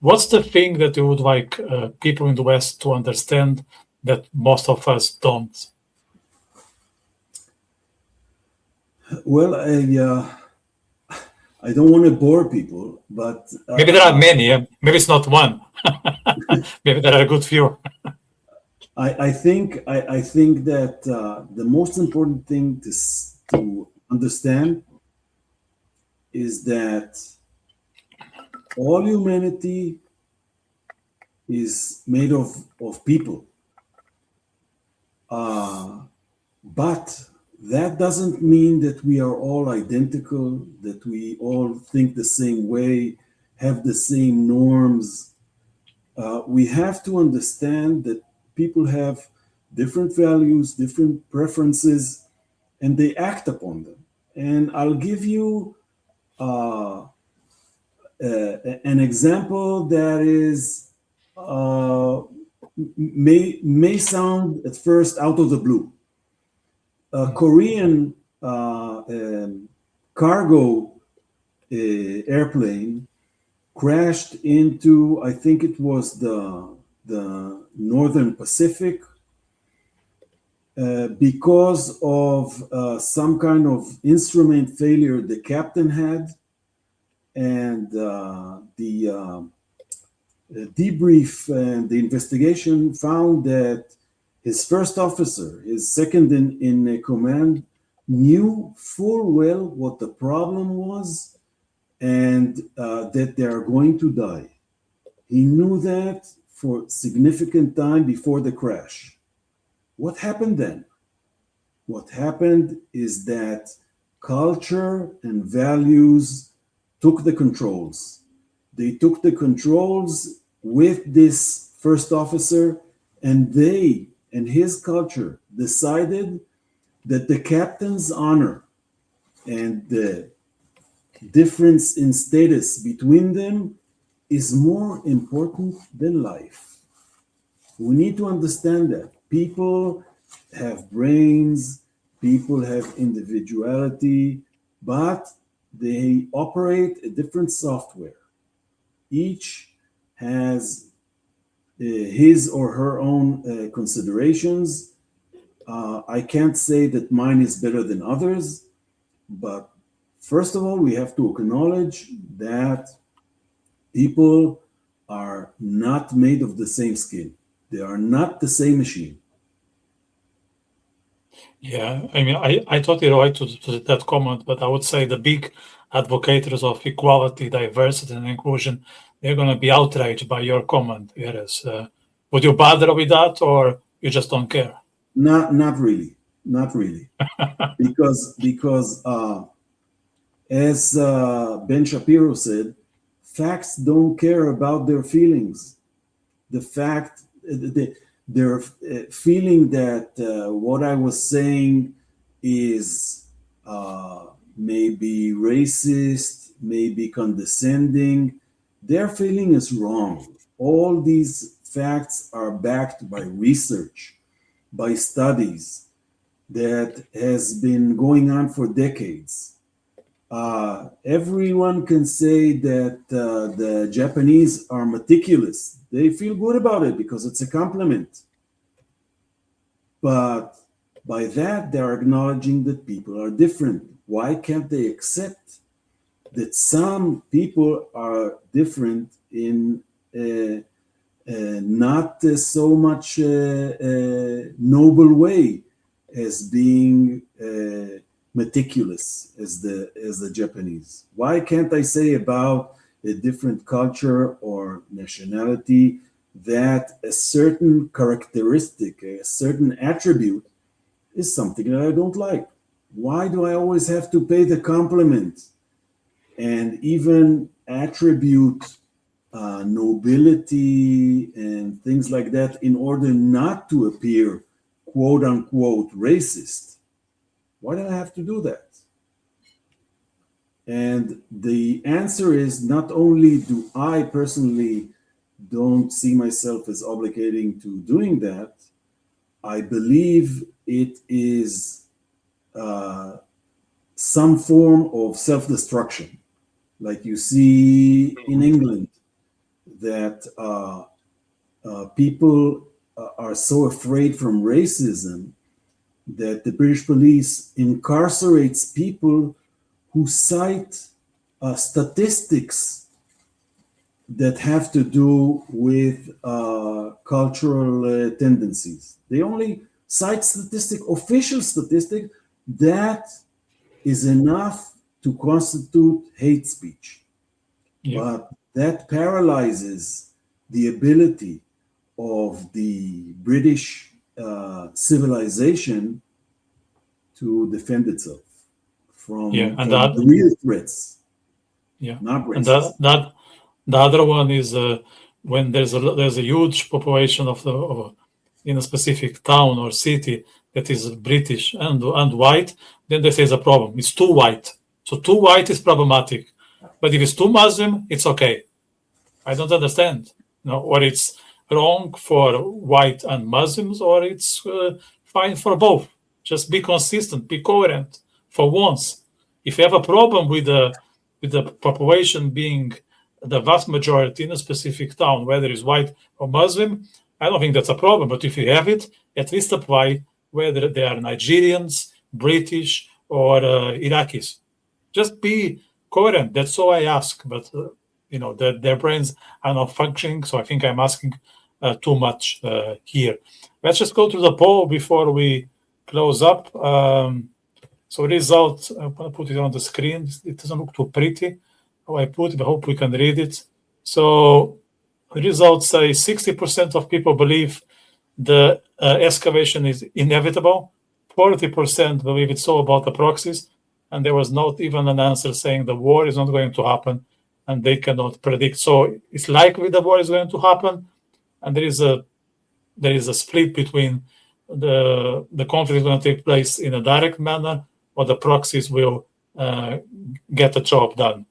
What's the thing that you would like people in the West to understand that most of us don't? Well, I don't want to bore people, but Maybe there are many. Maybe it's not one. Maybe there are a good few. I think that the most important thing to understand is that all humanity is made of people, but that doesn't mean that we are all identical, that we all think the same way, have the same norms. We have to understand that people have different values, different preferences, and they act upon them. And I'll give you an example that is may sound at first out of the blue. A Korean cargo airplane crashed into, I think it was the Northern Pacific, because of some kind of instrument failure the captain had, and the debrief and the investigation found that his first officer, his second in command, knew full well what the problem was and that they are going to die. He knew that for significant time before the crash. What happened then? What happened is that culture and values took the controls. They took the controls with this first officer, and they and his culture decided that the captain's honor and the difference in status between them is more important than life. We need to understand that people have brains, people have individuality, but they operate a different software. Each has his or her own considerations. I can't say that mine is better than others, but first of all, we have to acknowledge that people are not made of the same skin. They are not the same machine. Yeah, I mean, I totally relate to that comment, but I would say the big advocates of equality, diversity, and inclusion, they're going to be outraged by your comment, Erez. Would you bother with that, or you just don't care? Not really, not really, because as Ben Shapiro said, facts don't care about their feelings. The fact, their feeling that what I was saying is maybe racist, maybe condescending, their feeling is wrong. All these facts are backed by research, by studies that has been going on for decades. Everyone can say that the Japanese are meticulous. They feel good about it because it's a compliment. But by that, they're acknowledging that people are different. Why can't they accept that some people are different in not so much noble way as being meticulous as the Japanese? Why can't I say about a different culture or nationality that a certain characteristic, a certain attribute is something that I don't like? Why do I always have to pay the compliment and even attribute nobility and things like that in order not to appear quote unquote racist? Why do I have to do that? And the answer is, not only do I personally don't see myself as obligating to doing that, I believe it is some form of self-destruction. Like you see in England, that people are so afraid from racism that the British police incarcerates people who cite statistics that have to do with cultural tendencies. They only cite official statistic that is enough to constitute hate speech. Yeah. But that paralyzes the ability of the British civilization to defend itself from And the real threats, not and racist. the other one is when there's a huge population in a specific town or city that is British and white, then they say it's a problem. It's too white. So too white is problematic. But if it's too Muslim, it's okay. I don't understand. Or it's wrong for white and Muslims, or it's fine for both. Just be consistent, be coherent for once. If you have a problem with the population being the vast majority in a specific town, whether it's white or Muslim, I don't think that's a problem. But if you have it, at least apply whether they are Nigerians, British, or Iraqis. Just be coherent. That's all I ask. But their brains are not functioning, so I think I'm asking too much here. Let's just go to the poll before we close up. So result, I'm going to put it on the screen. It doesn't look too pretty how I put it. I hope we can read it. So results say 60% of people believe the escalation is inevitable. 40% believe it's all about the proxies. And there was not even an answer saying the war is not going to happen and they cannot predict. So it's likely the war is going to happen. And there is a split between the conflict is going to take place in a direct manner, or the proxies will get the job done.